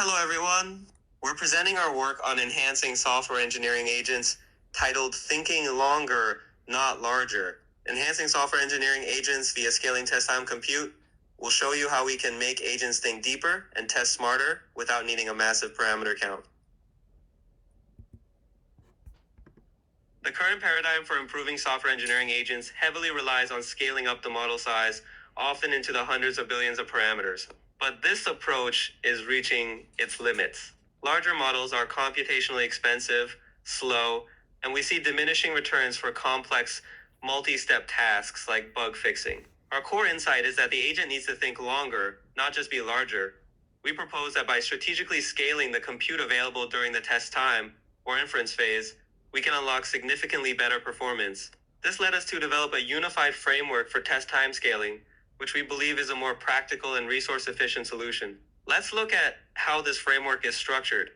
Hello, everyone. We're presenting our work on enhancing software engineering agents titled Thinking Longer, Not Larger. Enhancing software engineering agents via scaling test time compute will show you how we can make agents think deeper and test smarter without needing a massive parameter count. The current paradigm for improving software engineering agents heavily relies on scaling up the model size, often into the hundreds of billions of parameters. But this approach is reaching its limits. Larger models are computationally expensive, slow, and we see diminishing returns for complex, multi-step tasks like bug fixing. Our core insight is that the agent needs to think longer, not just be larger. We propose that by strategically scaling the compute available during the test time, or inference phase, we can unlock significantly better performance. This led us to develop a unified framework for test time scaling, which we believe is a more practical and resource-efficient solution. Let's look at how this framework is structured.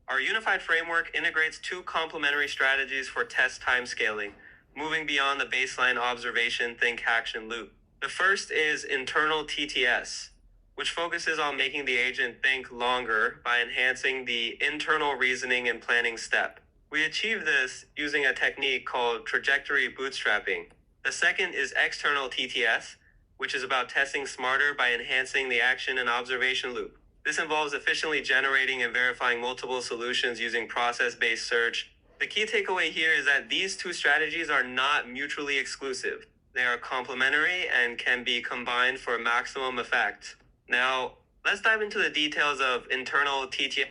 Our unified framework integrates two complementary strategies for test time scaling, moving beyond the baseline observation think action loop. The first is internal TTS, which focuses on making the agent think longer by enhancing the internal reasoning and planning step. We achieve this using a technique called trajectory bootstrapping. The second is external TTS, which is about testing smarter by enhancing the action and observation loop. This involves efficiently generating and verifying multiple solutions using process-based search. The key takeaway here is that these two strategies are not mutually exclusive. They are complementary and can be combined for maximum effect. Now, let's dive into the details of internal TTS.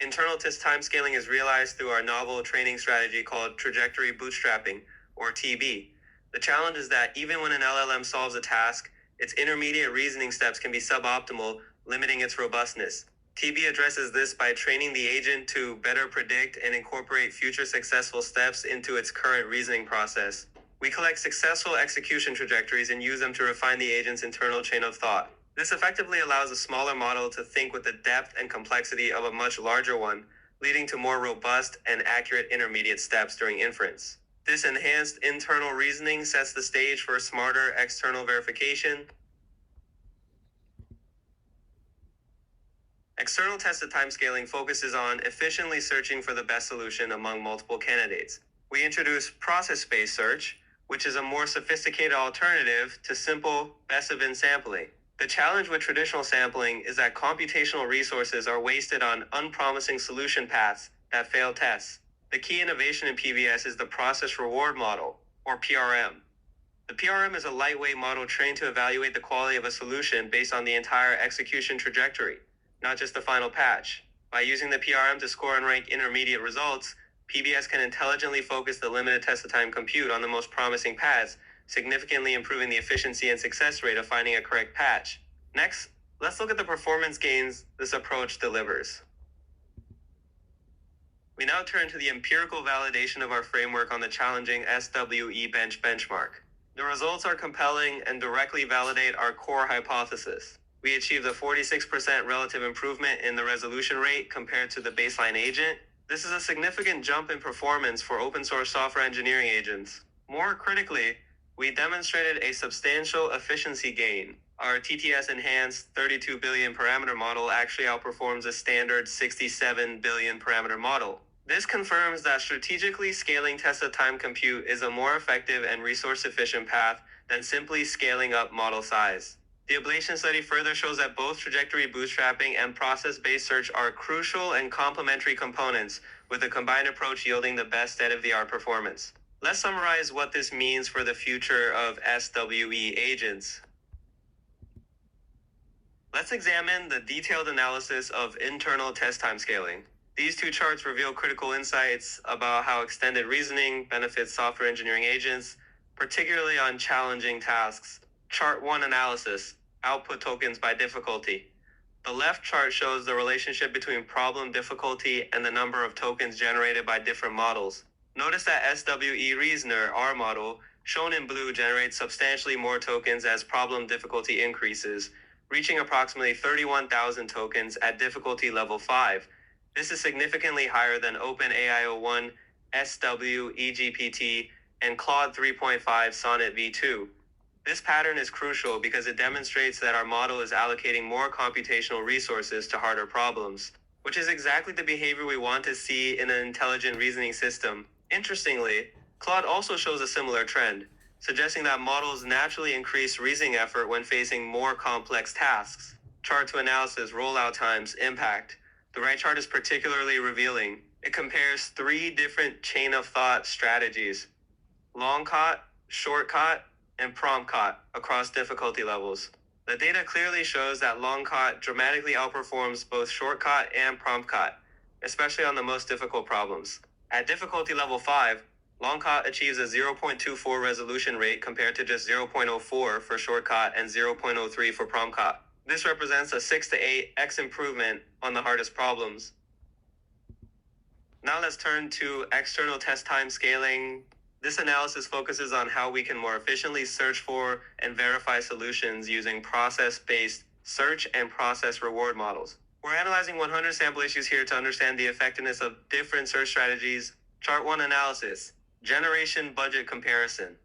Internal test time scaling is realized through our novel training strategy called trajectory bootstrapping, or TB. The challenge is that even when an LLM solves a task, its intermediate reasoning steps can be suboptimal, limiting its robustness. TB addresses this by training the agent to better predict and incorporate future successful steps into its current reasoning process. We collect successful execution trajectories and use them to refine the agent's internal chain of thought. This effectively allows a smaller model to think with the depth and complexity of a much larger one, leading to more robust and accurate intermediate steps during inference. This enhanced internal reasoning sets the stage for smarter external verification. External tested time scaling focuses on efficiently searching for the best solution among multiple candidates. We introduce process-based search, which is a more sophisticated alternative to simple best-of-n sampling. The challenge with traditional sampling is that computational resources are wasted on unpromising solution paths that fail tests. The key innovation in PBS is the process reward model, or PRM. The PRM is a lightweight model trained to evaluate the quality of a solution based on the entire execution trajectory, not just the final patch. By using the PRM to score and rank intermediate results, PBS can intelligently focus the limited tested time compute on the most promising paths, significantly improving the efficiency and success rate of finding a correct patch. Next, let's look at the performance gains this approach delivers. We now turn to the empirical validation of our framework on the challenging SWE benchmark. The results are compelling and directly validate our core hypothesis. We achieved a 46% relative improvement in the resolution rate compared to the baseline agent. This is a significant jump in performance for open source software engineering agents. More critically, we demonstrated a substantial efficiency gain. Our TTS-enhanced 32 billion parameter model actually outperforms a standard 67 billion parameter model. This confirms that strategically scaling tested time compute is a more effective and resource-efficient path than simply scaling up model size. The ablation study further shows that both trajectory bootstrapping and process-based search are crucial and complementary components, with a combined approach yielding the best state-of-the-art performance. Let's summarize what this means for the future of SWE agents. Let's examine the detailed analysis of internal test time scaling. These two charts reveal critical insights about how extended reasoning benefits software engineering agents, particularly on challenging tasks. Chart 1 analysis, output tokens by difficulty. The left chart shows the relationship between problem difficulty and the number of tokens generated by different models. Notice that SWE Reasoner, our model, shown in blue, generates substantially more tokens as problem difficulty increases, reaching approximately 31,000 tokens at difficulty level 5. This is significantly higher than OpenAI-01, SWE GPT, and Claude 3.5 Sonnet v2. This pattern is crucial because it demonstrates that our model is allocating more computational resources to harder problems, which is exactly the behavior we want to see in an intelligent reasoning system. Interestingly, Claude also shows a similar trend, suggesting that models naturally increase reasoning effort when facing more complex tasks. Chart to analysis, rollout times, impact. The right chart is particularly revealing. It compares three different chain of thought strategies: long caught, short caught, and prompt caught across difficulty levels. The data clearly shows that long caught dramatically outperforms both short caught and prompt caught, especially on the most difficult problems. At difficulty level 5, long caught achieves a 0.24 resolution rate compared to just 0.04 for short caught and 0.03 for prompt caught. This represents a 6 to 8x improvement on the hardest problems. Now let's turn to external test time scaling. This analysis focuses on how we can more efficiently search for and verify solutions using process-based search and process reward models. We're analyzing 100 sample issues here to understand the effectiveness of different search strategies. Chart 1 analysis, generation budget comparison.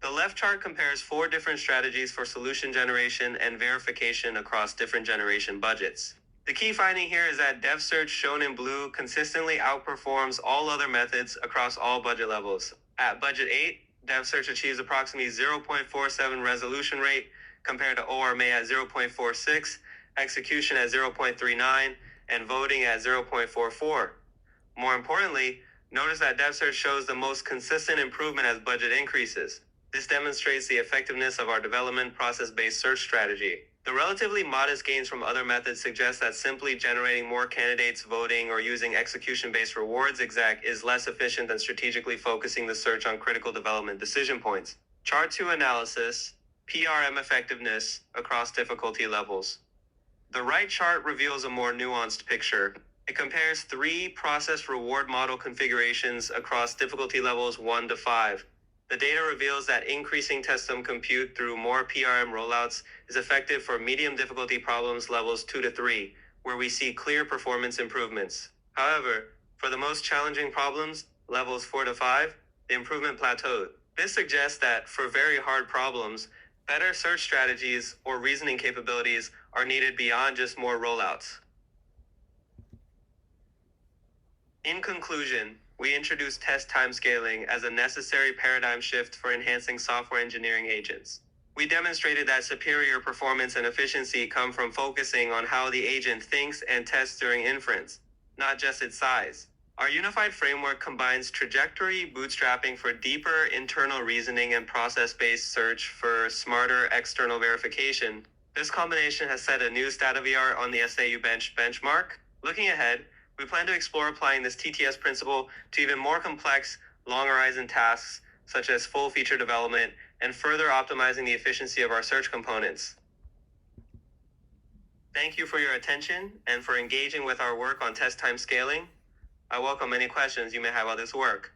The left chart compares 4 different strategies for solution generation and verification across different generation budgets. The key finding here is that dev search, shown in blue, consistently outperforms all other methods across all budget levels. At budget 8, dev search achieves approximately 0.47 resolution rate compared to ORMA at 0.46, execution at 0.39, and voting at 0.44. More importantly, notice that dev search shows the most consistent improvement as budget increases. This demonstrates the effectiveness of our development process-based search strategy. The relatively modest gains from other methods suggest that simply generating more candidates voting or using execution-based rewards exec is less efficient than strategically focusing the search on critical development decision points. Chart 2 analysis, PRM effectiveness across difficulty levels. The right chart reveals a more nuanced picture. It compares 3 process reward model configurations across difficulty levels 1 to 5. The data reveals that increasing test sum compute through more PRM rollouts is effective for medium difficulty problems levels 2 to 3, where we see clear performance improvements. However, for the most challenging problems, levels 4 to 5, the improvement plateaued. This suggests that for very hard problems, better search strategies or reasoning capabilities are needed beyond just more rollouts. In conclusion, we introduced test time scaling as a necessary paradigm shift for enhancing software engineering agents. We demonstrated that superior performance and efficiency come from focusing on how the agent thinks and tests during inference, not just its size. Our unified framework combines trajectory bootstrapping for deeper internal reasoning and process-based search for smarter external verification. This combination has set a new state-of-the-art on the SWE benchmark. Looking ahead, we plan to explore applying this TTS principle to even more complex, long-horizon tasks, such as full feature development, and further optimizing the efficiency of our search components. Thank you for your attention and for engaging with our work on test time scaling. I welcome any questions you may have on this work.